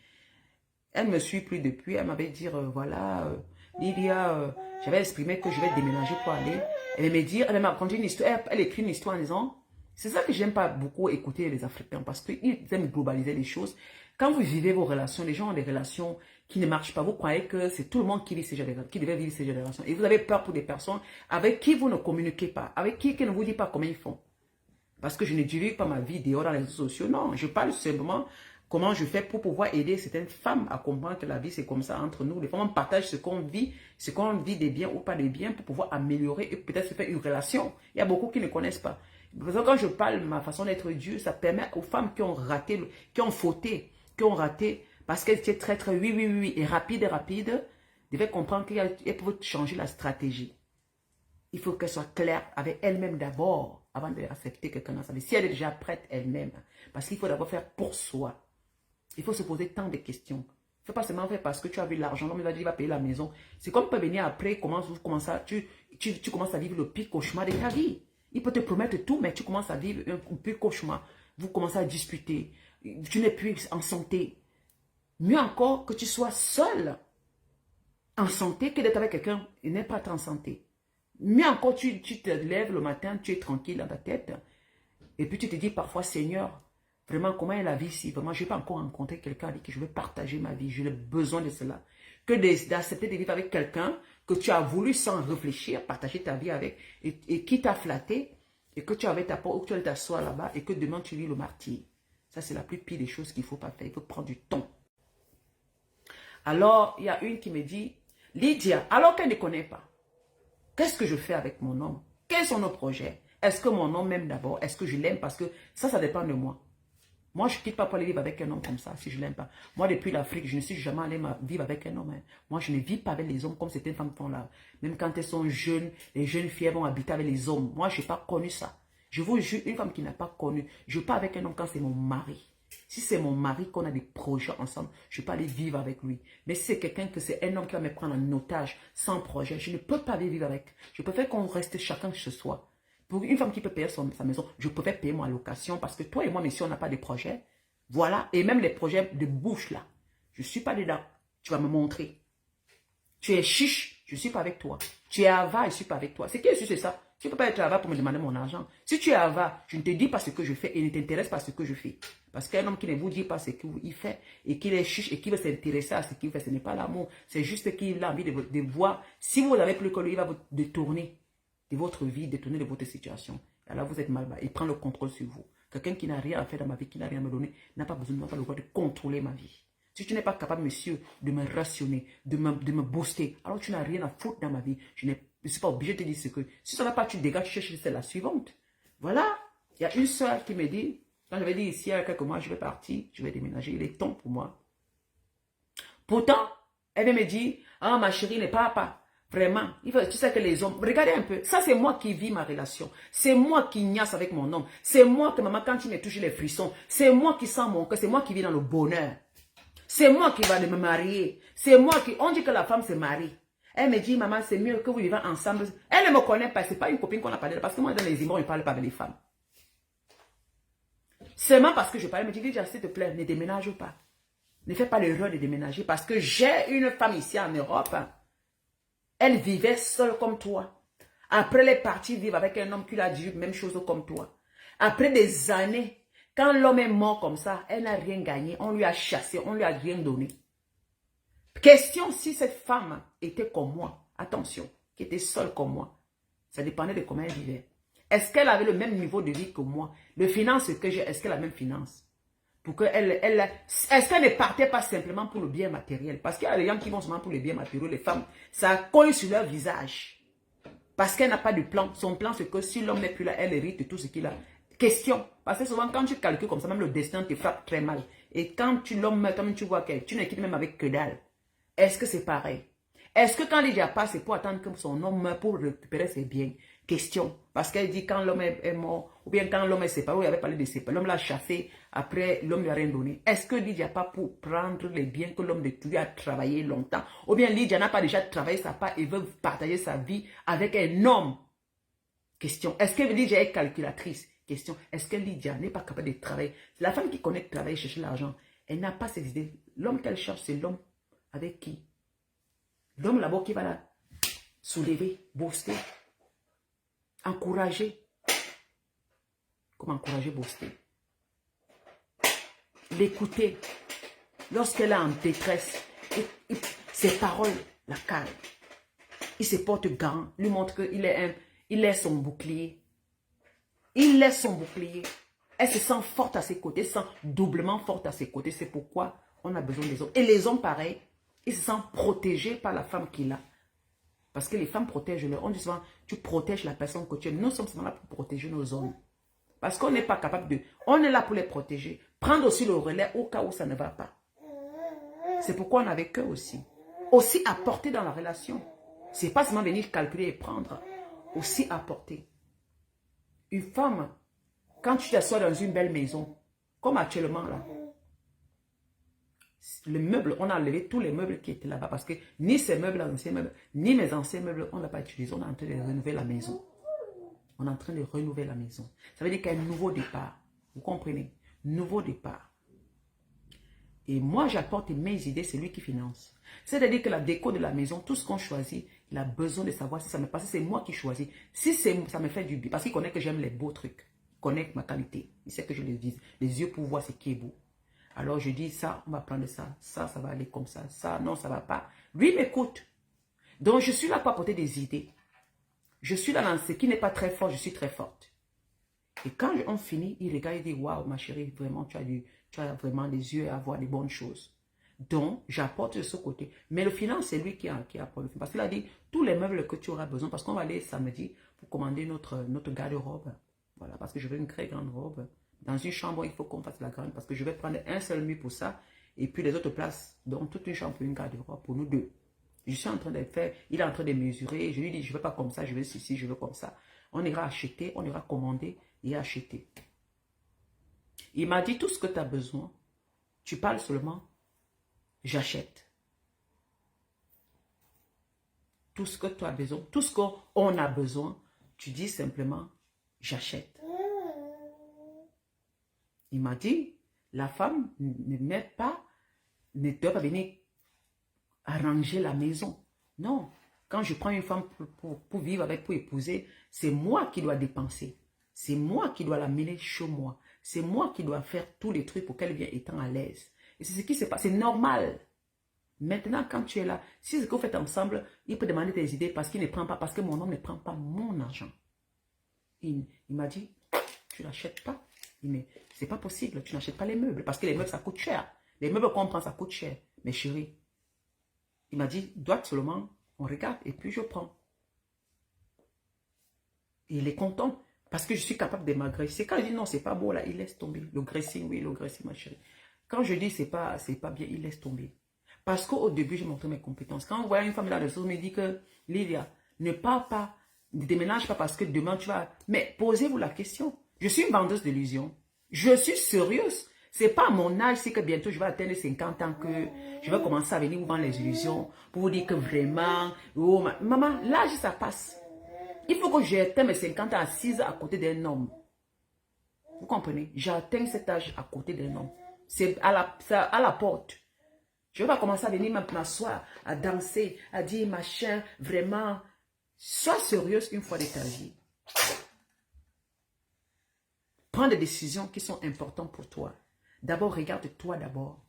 elle ne me suit plus depuis, elle m'avait dit, voilà, Lydia, j'avais exprimé que je vais déménager pour aller. Elle me dit, elle m'a raconté une histoire, elle écrit une histoire en disant, c'est ça que j'aime pas beaucoup écouter les Africains, parce qu'ils aiment globaliser les choses. Quand vous vivez vos relations, les gens ont des relations qui ne marchent pas. Vous croyez que c'est tout le monde qui devait vivre ces générations. Et vous avez peur pour des personnes avec qui vous ne communiquez pas, avec qui ne vous dit pas comment ils font. Parce que je ne divulgue pas ma vie dehors dans les réseaux sociaux. Non, je parle simplement comment je fais pour pouvoir aider certaines femmes à comprendre que la vie c'est comme ça entre nous. Les femmes on partage ce qu'on vit des biens ou pas des biens pour pouvoir améliorer et peut-être se faire une relation. Il y a beaucoup qui ne connaissent pas. Parce que quand je parle de ma façon d'être Dieu, ça permet aux femmes qui ont raté, qui ont fauté, qui ont raté, parce qu'elles étaient très oui, et rapide, devaient comprendre qu'elles peuvent changer la stratégie. Il faut qu'elle soit claire avec elle-même d'abord, avant d'accepter quelqu'un dans sa vie. Si elle est déjà prête elle-même, parce qu'il faut d'abord faire pour soi. Il faut se poser tant de questions. Il ne faut pas seulement faire parce que tu as vu l'argent, l'homme va dire, il va payer la maison. C'est comme peut venir après, tu commences à vivre le pire cauchemar de ta vie. Il peut te promettre tout, mais tu commences à vivre un pire cauchemar. Vous commencez à disputer. Tu n'es plus en santé. Mieux encore que tu sois seul en santé que d'être avec quelqu'un et n'est pas en santé. Mieux encore, tu te lèves le matin, tu es tranquille dans ta tête. Et puis tu te dis parfois, Seigneur, vraiment, comment est la vie ici? Vraiment, je n'ai pas encore rencontré quelqu'un avec qui je veux partager ma vie. J'ai besoin de cela. Que d'accepter de vivre avec quelqu'un que tu as voulu sans réfléchir, partager ta vie avec, et qui t'a flatté, et que tu avais ta porte, ou que tu allais t'asseoir là-bas, et que demain tu vis le martyr. Ça, c'est la plus pire des choses qu'il ne faut pas faire. Il faut prendre du temps. Alors, il y a une qui me dit, Lydia, alors qu'elle ne connaît pas, qu'est-ce que je fais avec mon homme? Quels sont nos projets? Est-ce que mon homme m'aime d'abord? Est-ce que je l'aime? Parce que ça dépend de moi. Moi, je ne quitte pas pour aller vivre avec un homme comme ça, si je ne l'aime pas. Moi, depuis l'Afrique, je ne suis jamais allé vivre avec un homme. Hein. Moi, je ne vis pas avec les hommes comme certaines femmes font là. Même quand elles sont jeunes, les jeunes filles vont habiter avec les hommes. Moi, je n'ai pas connu ça. Je vous jure, une femme qui n'a pas connu, je ne vis pas avec un homme quand c'est mon mari. Si c'est mon mari, qu'on a des projets ensemble, je peux aller vivre avec lui. Mais si c'est quelqu'un que c'est un homme qui va me prendre en otage, sans projet, je ne peux pas vivre avec. Je préfère qu'on reste chacun chez soi. Pour une femme qui peut payer sa maison, je préfère payer ma location parce que toi et moi, mais si on n'a pas de projet, voilà. Et même les projets de bouche là, je ne suis pas dedans. Tu vas me montrer. Tu es chiche, je ne suis pas avec toi. Tu es avare, je ne suis pas avec toi. C'est qui est ça? Tu ne peux pas être avare pour me demander mon argent. Si tu es avare, je ne te dis pas ce que je fais et ne t'intéresse pas ce que je fais. Parce qu'un homme qui ne vous dit pas ce qu'il fait et qu'il est chiche et qui veut s'intéresser à ce qu'il fait, ce n'est pas l'amour. C'est juste qu'il a envie de voir. Si vous n'avez plus que lui, il va vous détourner de votre vie, détourner de votre situation. Alors vous êtes mal bas. Il prend le contrôle sur vous. Quelqu'un qui n'a rien à faire dans ma vie, qui n'a rien à me donner, n'a pas besoin, n'a pas le droit de contrôler ma vie. Si tu n'es pas capable, monsieur, de me rationner, de me booster, alors tu n'as rien à foutre dans ma vie. Je ne suis pas obligé de te dire ce que... Si ça ne va pas, tu dégages, tu cherches la suivante. Voilà. Il y a une soeur qui me dit, Quand j'avais dit ici, il y a quelques mois, je vais partir, je vais déménager. Il est temps pour moi. Pourtant, elle me dit, ah, ma chérie, ne parle pas. Vraiment, tu sais que les hommes, regardez un peu, ça c'est moi qui vis ma relation. C'est moi qui niasse avec mon homme. C'est moi que maman, quand il me touche les frissons, c'est moi qui sens mon cœur, c'est moi qui vis dans le bonheur. C'est moi qui va me marier. C'est moi qui, on dit que la femme se marie. Elle me dit, maman, c'est mieux que vous vivez ensemble. Elle ne me connaît pas, c'est pas une copine qu'on a parlé, parce que moi, dans les immeubles, on ne parle pas avec les femmes. Seulement parce que je parle, elle me dit, Lydia, s'il te plaît, ne déménage pas. Ne fais pas l'erreur de déménager, parce que j'ai une femme ici en Europe. Elle vivait seule comme toi. Après, elle est partie vivre avec un homme qui a dit même chose comme toi. Après des années, quand l'homme est mort comme ça, elle n'a rien gagné. On lui a chassé, on lui a rien donné. Question si cette femme était comme moi, attention, qui était seule comme moi. Ça dépendait de comment elle vivait. Est-ce qu'elle avait le même niveau de vie que moi? Le finance que j'ai, est-ce qu'elle a la même finance? Pour que est-ce qu'elle ne partait pas simplement pour le bien matériel? Parce qu'il y a des gens qui vont seulement pour le bien matériel, les femmes, ça colle sur leur visage. Parce qu'elle n'a pas de plan. Son plan, c'est que si l'homme n'est plus là, elle hérite de tout ce qu'il a. Question. Parce que souvent, quand tu calcules comme ça, même le destin te frappe très mal. Et quand l'homme meurt, tu vois que tu n'es quitte même avec que dalle. Est-ce que c'est pareil? Est-ce que quand Lydia passe, c'est pour attendre que son homme meure pour récupérer ses biens? Question. Parce qu'elle dit quand l'homme est mort, ou bien quand l'homme est séparé, il avait parlé de séparer, l'homme l'a chassé, après l'homme lui a rien donné. Est-ce que Lydia n'a pas pour prendre les biens que l'homme de lui a travaillé longtemps? Ou bien Lydia n'a pas déjà travaillé sa part et veut partager sa vie avec un homme? Question. Est-ce que Lydia est calculatrice? Question. Est-ce que Lydia n'est pas capable de travailler? La femme qui connaît travailler, chercher l'argent, elle n'a pas ces idées. L'homme qu'elle cherche, c'est l'homme avec qui? L'homme là-bas qui va la soulever, booster, encourager. Comment encourager, booster? L'écouter. Lorsqu'elle est en détresse, ses paroles la calment. Il se porte garant, lui montre qu'il est son bouclier. Il est son bouclier. Elle se sent forte à ses côtés, elle se sent doublement forte à ses côtés. C'est pourquoi on a besoin des hommes. Et les hommes, pareil, ils se sentent protégés par la femme qu'il a. Parce que les femmes protègent leur. On dit souvent, tu protèges la personne que tu aimes. Nous sommes seulement là pour protéger nos hommes. Parce qu'on n'est pas capable de... On est là pour les protéger. Prendre aussi le relais au cas où ça ne va pas. C'est pourquoi on est avec eux aussi. Aussi apporter dans la relation. Ce n'est pas seulement venir calculer et prendre. Aussi apporter. Une femme, quand tu t'assois dans une belle maison, comme actuellement là, le meuble, on a enlevé tous les meubles qui étaient là-bas parce que ni ces meubles, anciens meubles, ni mes anciens meubles, on ne l'a pas utilisé. On est en train de renouveler la maison. On est en train de renouveler la maison. Ça veut dire qu'il y a un nouveau départ. Vous comprenez? Nouveau départ. Et moi, j'apporte mes idées, c'est lui qui finance. C'est-à-dire que la déco de la maison, tout ce qu'on choisit, il a besoin de savoir si ça me passe. C'est moi qui choisis. Si ça me fait du bien, parce qu'il connaît que j'aime les beaux trucs. Il connaît ma qualité. Il sait que je les vise. Les yeux pour voir ce qui est beau. Alors je dis, ça, on va prendre ça. Ça va aller comme ça. Ça, non, ça ne va pas. Lui m'écoute. Donc, je suis là pour apporter des idées. Je suis là dans ce qui n'est pas très fort, je suis très forte. Et quand on finit, il regarde et dit, waouh, ma chérie, vraiment, tu as vraiment les yeux à voir des bonnes choses. Donc, j'apporte de ce côté. Mais le finance, c'est lui qui apporte le finance. Parce qu'il a dit, tous les meubles que tu auras besoin, parce qu'on va aller samedi pour commander notre garde-robe. Voilà, parce que je veux une très grande robe. Dans une chambre, il faut qu'on fasse la grande, parce que je vais prendre un seul mur pour ça. Et puis les autres places, donc toute une chambre pour une garde-robe pour nous deux. Je suis en train de faire, il est en train de mesurer. Je lui dis, je ne veux pas comme ça, je veux ceci, je veux comme ça. On ira acheter, on ira commander et acheter. Il m'a dit, tout ce que tu as besoin, tu parles seulement, j'achète. Tout ce que tu as besoin, tout ce qu'on a besoin, tu dis simplement, j'achète. Il m'a dit, la femme ne doit pas venir arranger la maison. Non. Quand je prends une femme pour vivre avec, pour épouser, c'est moi qui dois dépenser. C'est moi qui dois la mener chez moi. C'est moi qui dois faire tous les trucs pour qu'elle vienne étant à l'aise. Et c'est ce qui se passe. C'est normal. Maintenant, quand tu es là, si ce que vous faites ensemble, il peut demander tes idées parce qu'il ne prend pas, parce que mon homme ne prend pas mon argent. Il m'a dit, tu n'achètes pas. Mais c'est pas possible, tu n'achètes pas les meubles. Parce que les meubles, ça coûte cher. Les meubles qu'on prend, ça coûte cher. Mais chérie, il m'a dit, doit seulement, on regarde et puis je prends. Et il est content. Parce que je suis capable de m'agresser. Quand je dis non, c'est pas beau là, il laisse tomber. Le dressing, oui, le dressing, ma chérie. Quand je dis c'est pas bien, il laisse tomber. Parce qu'au début, j'ai montré mes compétences. Quand on voit une femme là, de me dit que, Lydia, ne pars pas, ne déménage pas parce que demain tu vas... Mais posez-vous la question. Je suis une vendeuse d'illusions. Je suis sérieuse. C'est pas à mon âge, c'est que bientôt je vais atteindre 50 ans que je vais commencer à venir vous vendre les illusions pour vous dire que vraiment, oh, maman, l'âge ça passe. Il faut que j'atteigne mes 50 ans assise à côté d'un homme. Vous comprenez? J'atteins cet âge à côté d'un homme. C'est à la porte. Je ne vais pas commencer à venir m'asseoir, à danser, à dire machin, vraiment. Sois sérieuse une fois de ta vie. Prends des décisions qui sont importantes pour toi. D'abord, regarde-toi d'abord.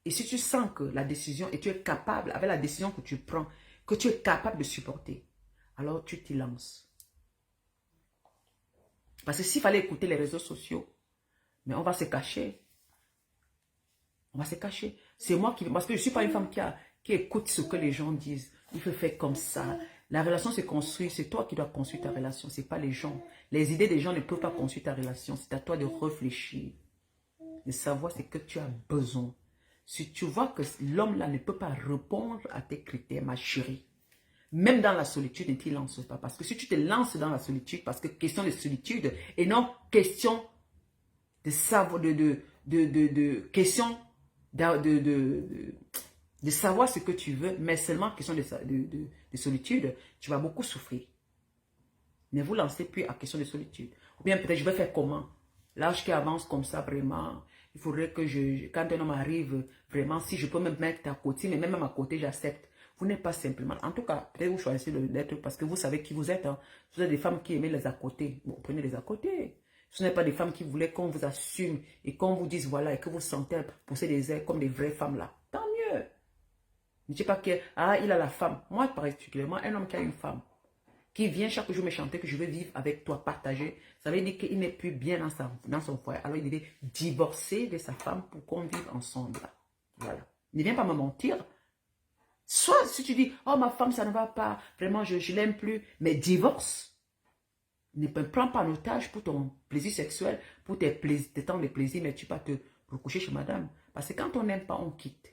Et si tu sens que la décision, et tu es capable, avec la décision que tu prends, que tu es capable de supporter, alors tu t'y lances. Parce que s'il fallait écouter les réseaux sociaux, mais on va se cacher. On va se cacher. C'est moi qui... Parce que je ne suis pas une femme qui écoute ce que les gens disent. Il faut faire comme ça. La relation se construit. C'est toi qui dois construire ta relation. Ce n'est pas les gens. Les idées des gens ne peuvent pas construire ta relation. C'est à toi de réfléchir. De savoir ce que tu as besoin. Si tu vois que l'homme là ne peut pas répondre à tes critères, ma chérie, même dans la solitude, ne t'y lance pas. Parce que si tu te lances dans la solitude, parce que question de solitude, et non question de savoir, question de savoir ce que tu veux, mais seulement question de solitude, tu vas beaucoup souffrir. Ne vous lancez plus à question de solitude. Ou bien peut-être je vais faire comment? L'âge qui avance comme ça, vraiment, il faudrait que quand un homme arrive, vraiment, si je peux me mettre à côté, mais même à côté, j'accepte. Vous n'êtes pas simplement, en tout cas, peut-être vous choisissez l'être parce que vous savez qui vous êtes. Hein. Vous êtes des femmes qui aiment les à côté. Bon, prenez les à côté. Ce n'est pas des femmes qui voulaient qu'on vous assume et qu'on vous dise voilà et que vous sentez pousser des ailes comme des vraies femmes là. Tant mieux. Ne dites pas que, ah, il a la femme. Moi, particulièrement, un homme qui a une femme, qui vient chaque jour me chanter que je veux vivre avec toi, partager, ça veut dire qu'il n'est plus bien dans son foyer. Alors il devait divorcer de sa femme pour qu'on vive ensemble. Voilà. Ne viens pas me mentir. Soit si tu dis, oh ma femme ça ne va pas, vraiment je l'aime plus, mais divorce. Ne prends pas en otage pour ton plaisir sexuel, pour tes temps de plaisir, mais tu vas te recoucher chez madame. Parce que quand on n'aime pas, on quitte.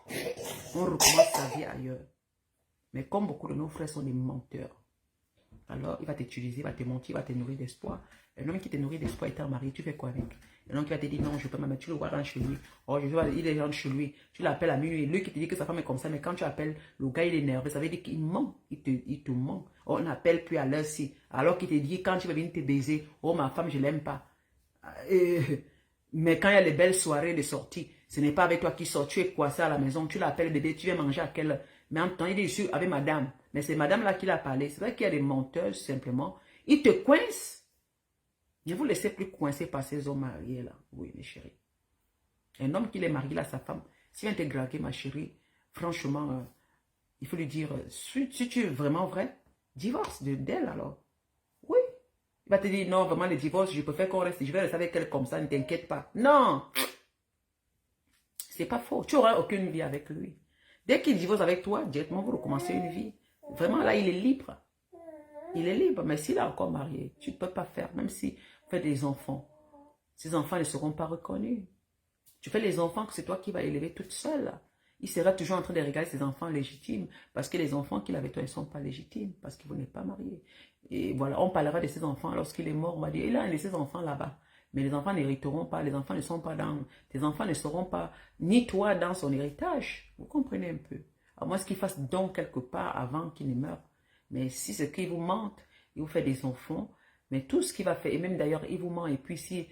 On recommence sa vie ailleurs. Mais comme beaucoup de nos frères sont des menteurs, alors il va t'utiliser, il va te mentir, il va te nourrir d'espoir. Un homme qui te nourrit d'espoir étant marié, tu fais quoi avec? Un homme qui va te dire non, je peux pas, mais tu le vois dans chez lui. Oh, il est dans chez lui. Tu l'appelles à minuit. Lui qui te dit que sa femme est comme ça, mais quand tu appelles, le gars il est nerveux. Ça veut dire qu'il ment. Il te ment. Oh, on n'appelle plus à l'heure-ci. Alors qu'il te dit quand tu vas venir te baiser, oh ma femme, je l'aime pas. Mais quand il y a les belles soirées de sortie, ce n'est pas avec toi qui sors. Tu es coincé à la maison. Tu l'appelles bébé, tu viens manger à quelle heure? Mais en temps, il est sûr avec madame. Mais c'est madame là qui l'a parlé. C'est vrai qu'il y a des menteurs simplement. Ils te coincent. Ne vous laissez plus coincer par ces hommes mariés là. Oui, mes chéris. Un homme qui est marié à sa femme, s'il vient te draguer, ma chérie, franchement, il faut lui dire, si tu es vraiment vrai, divorce d'elle alors. Oui. Il va te dire, non, vraiment, le divorce, je préfère qu'on reste, je vais rester avec elle comme ça, ne t'inquiète pas. Non. C'est pas faux. Tu n'auras aucune vie avec lui. Dès qu'il divorce avec toi, directement, vous recommencez une vie. Vraiment, là, il est libre. Il est libre, mais s'il est encore marié, tu ne peux pas faire, même si tu fais des enfants. Ces enfants ne seront pas reconnus. Tu fais les enfants que c'est toi qui vas élever toute seule. Il sera toujours en train de regarder ses enfants légitimes, parce que les enfants qu'il a avec toi, ils ne sont pas légitimes, parce que vous n'êtes pas mariés. Et voilà, on parlera de ses enfants lorsqu'il est mort, on va dire, il a un de ses enfants là-bas. Mais les enfants n'hériteront pas, les enfants ne sont pas dans... Tes enfants ne seront pas, ni toi, dans son héritage. Vous comprenez un peu. À moins qu'il fasse don quelque part avant qu'il ne meure. Mais si c'est qu'il vous mente, il vous fait des enfants, mais tout ce qu'il va faire, et même d'ailleurs, il vous ment, et puis s'il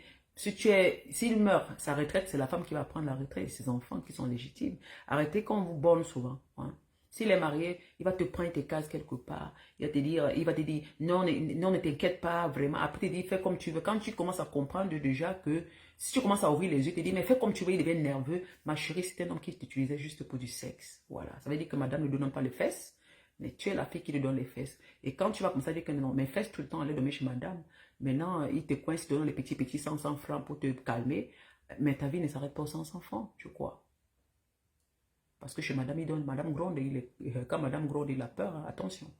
meurt, sa retraite, c'est la femme qui va prendre la retraite, et ses enfants qui sont légitimes. Arrêtez qu'on vous borne souvent. Hein. S'il est marié, il va te prendre tes cases quelque part. Il va te dire, non, ne t'inquiète pas, vraiment. Après, il te dit, fais comme tu veux. Quand tu commences à comprendre déjà que, si tu commences à ouvrir les yeux, tu te dis, mais fais comme tu veux, il devient nerveux. Ma chérie, c'est un homme qui t'utilisait juste pour du sexe. Voilà. Ça veut dire que madame ne donne pas les fesses, mais tu es la fille qui lui donne les fesses. Et quand tu vas commencer à dire que non, mes fesses tout le temps, aller dormir chez madame. Maintenant, il te coince, il te donne les petits 100 francs pour te calmer. Mais ta vie ne s'arrête pas aux 100 francs, tu crois? Parce que chez madame, il donne, madame gronde, quand madame gronde, il a peur, hein, attention.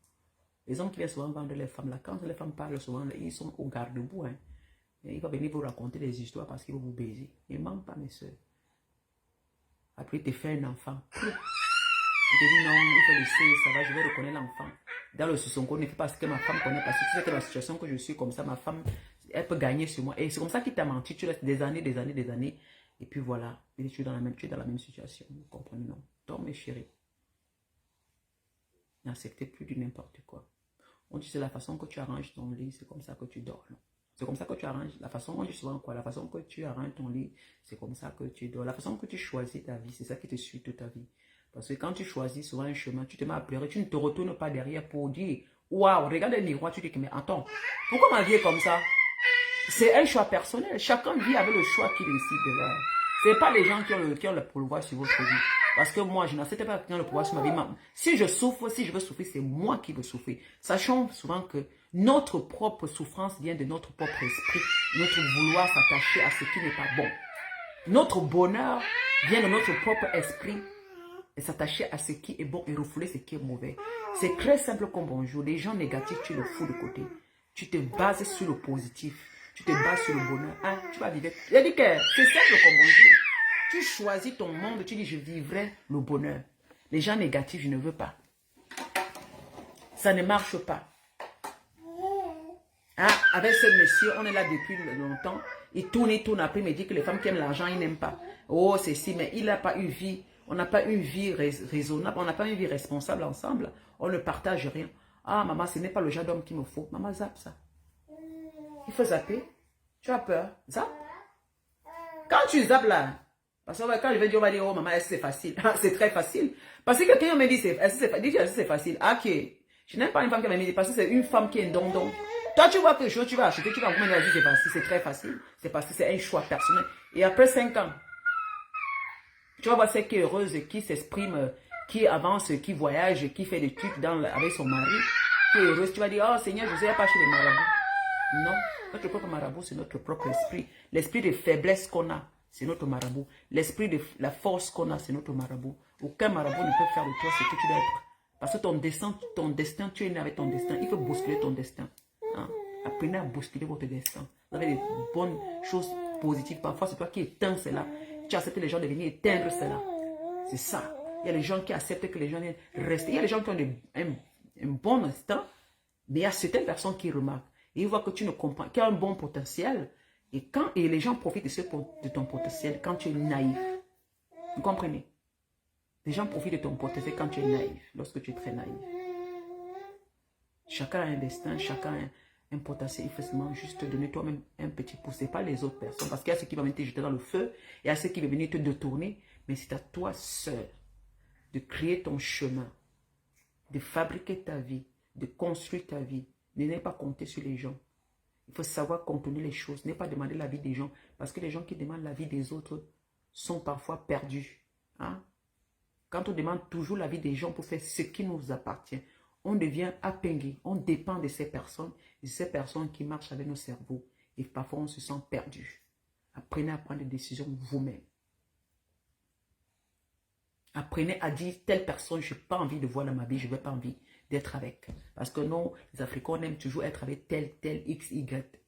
Les hommes qui viennent souvent vendre les femmes là, quand les femmes parlent souvent, ils sont au garde-boue. Hein. Il va venir vous raconter des histoires parce qu'il va vous baiser. Ne manque pas, mes soeurs. Après, il te fait un enfant. Tu te dis non, il faut laisser, ça va, je vais reconnaître l'enfant. Dans le Sissonko, ne fais pas ce que ma femme connaît parce que tu sais que la situation que je suis comme ça, ma femme, elle peut gagner sur moi. Et c'est comme ça qu'il t'a menti. Tu restes des années, des années, des années. Et puis voilà, tu es dans la même situation. Vous comprenez, non? Donc, mes chéris, n'acceptez plus du n'importe quoi. On dit c'est la façon que tu arranges ton lit, c'est comme ça que tu dors. C'est comme ça que tu arranges, la façon, on dit souvent quoi, la façon que tu arranges ton lit, c'est comme ça que tu dors. La façon que tu choisis ta vie, c'est ça qui te suit toute ta vie. Parce que quand tu choisis souvent un chemin, tu te mets à pleurer, tu ne te retournes pas derrière pour dire, waouh, regarde le miroir, tu dis que mais attends, pourquoi ma vie est comme ça? C'est un choix personnel, chacun vit avec le choix qu'il décide de faire. Ce n'est pas les gens qui ont le pouvoir sur votre vie. Parce que moi, je n'accepte pas qu'ils ont le pouvoir sur ma vie. Si je souffre, si je veux souffrir, c'est moi qui veux souffrir. Sachant souvent que notre propre souffrance vient de notre propre esprit. Notre vouloir s'attacher à ce qui n'est pas bon. Notre bonheur vient de notre propre esprit et s'attacher à ce qui est bon et refouler ce qui est mauvais. C'est très simple comme bonjour. Les gens négatifs, tu les fous de côté. Tu te bases sur le positif. Tu te bases sur le bonheur. Hein, tu vas vivre. Il a dit que c'est simple comme bonjour. Tu choisis ton monde, tu dis je vivrai le bonheur. Les gens négatifs, je ne veux pas. Ça ne marche pas. Ah, avec ce monsieur, on est là depuis longtemps. Il tourne après, il me dit que les femmes qui aiment l'argent, ils n'aiment pas. Oh, c'est si, mais il n'a pas eu vie. On n'a pas une vie raisonnable, on n'a pas une vie responsable ensemble. On ne partage rien. Ah, maman, ce n'est pas le genre d'homme qu'il me faut. Maman, zappe ça. Il faut zapper. Tu as peur? Zappe. Quand tu zappes là, parce que quand je vais dire, on va dire, oh maman, est-ce que c'est facile? C'est très facile. Parce que quelqu'un me dit, est-ce que c'est facile? Ah, ok. Je n'aime pas une femme qui m'a dit, parce que c'est une femme qui est don. Toi, tu vois quelque chose, tu vas acheter, tu vas me dire, c'est facile, c'est très facile. C'est parce que c'est un choix personnel. Et après 5 ans, tu vas voir celle qui est heureuse, qui s'exprime, qui avance, qui voyage, qui fait des trucs avec son mari, qui est heureuse. Tu vas dire, oh Seigneur, je ne sais pas chez les marabouts. Non, notre propre marabout, c'est notre propre esprit. L'esprit de faiblesse qu'on a, c'est notre marabout. L'esprit de la force qu'on a, c'est notre marabout. Aucun marabout ne peut faire de toi ce que tu dois être. Parce que ton destin, tu es né avec ton destin. Il faut bousculer ton destin. Hein? Apprenez à bousculer votre destin. Vous avez des bonnes choses positives. Parfois, c'est toi qui éteins cela. Tu acceptes les gens de venir éteindre cela. C'est ça. Il y a les gens qui acceptent que les gens viennent rester. Il y a les gens qui ont un bon instinct, mais il y a certaines personnes qui remarquent. Et ils voient que tu ne comprends, qu'il y a un bon potentiel. Et les gens profitent de ton potentiel quand tu es naïf. Vous comprenez? Les gens profitent de ton potentiel quand tu es naïf, lorsque tu es très naïf. Chacun a un destin, chacun a un potentiel. Il faut seulement juste te donner toi-même un petit pouce. Ce n'est pas les autres personnes. Parce qu'il y a ceux qui vont venir te jeter dans le feu. Il y a ceux qui vont venir te détourner. Mais c'est à toi seul de créer ton chemin, de fabriquer ta vie, de construire ta vie. Ne n'aie pas compter sur les gens. Il faut savoir contenir les choses. Ne pas demander la vie des gens. Parce que les gens qui demandent la vie des autres sont parfois perdus. Hein? Quand on demande toujours la vie des gens pour faire ce qui nous appartient, on devient apingé. On dépend de ces personnes. De ces personnes qui marchent avec nos cerveaux. Et parfois on se sent perdu. Apprenez à prendre des décisions vous-même. Apprenez à dire telle personne, je n'ai pas envie de voir dans ma vie, je n'ai pas envie d'être avec. Parce que nous, les Africains, on aime toujours être avec tel, X, Y.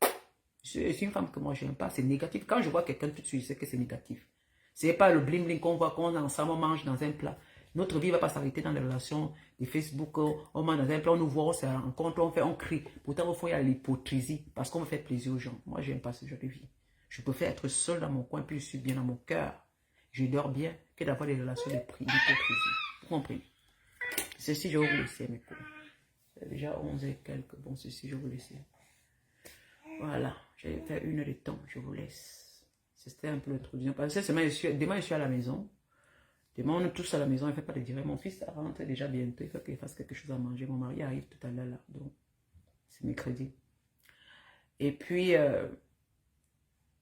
C'est une femme que moi, je n'aime pas, c'est négatif. Quand je vois quelqu'un, tout de suite, je sais que c'est négatif. Ce n'est pas le bling-bling qu'on voit, qu'on ensemble, on mange dans un plat. Notre vie ne va pas s'arrêter dans les relations de Facebook, on mange dans un plat, on nous voit, on se rencontre, on crie. Pourtant, au fond, il y a l'hypocrisie, parce qu'on me fait plaisir aux gens. Moi, je n'aime pas ce genre de vie. Je préfère être seul dans mon coin, puis je suis bien dans mon cœur. Je dors bien, que d'avoir des relations d'hypocrisie. Vous comprenez? Ceci, je vais vous laisser, mes cours. C'est déjà 11 et quelques. Bon, ceci, je vais vous laisser. Voilà. J'ai fait 1 heure de temps. Je vous laisse. C'était un peu l'introduction. Parce que demain, je suis à la maison. Demain, on est tous à la maison. Il ne fait pas de dire. Mon fils rentre déjà bientôt. Il faut qu'il fasse quelque chose à manger. Mon mari arrive tout à l'heure là. Donc, c'est mercredi. Et puis,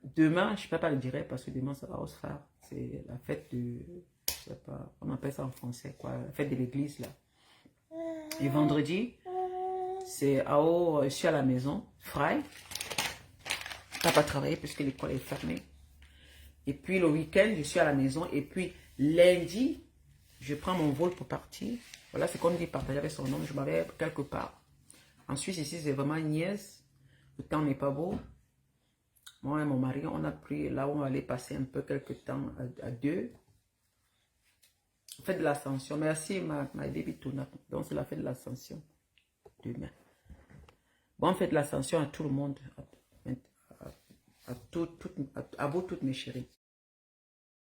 demain, je ne peux pas le dire parce que demain, ça va se faire. C'est la fête de... Je sais pas, on appelle ça en français, quoi. La fête de l'église, là. Et vendredi, c'est je suis à la maison, frais. Je ne peux pas travailler puisque l'école est fermée. Et puis le week-end, je suis à la maison. Et puis lundi, je prends mon vol pour partir. Voilà ce qu'on dit partager avec son homme. Je m'avais quelque part. En Suisse, ici, c'est vraiment niaise. Le temps n'est pas beau. Moi et mon mari, on a pris là où on allait passer un peu quelques temps à deux. Fête de l'Ascension. Merci, ma baby Tuna. Donc, c'est la fête de l'Ascension. Demain. Bonne fête de l'Ascension à tout le monde. À vous toutes mes chéris.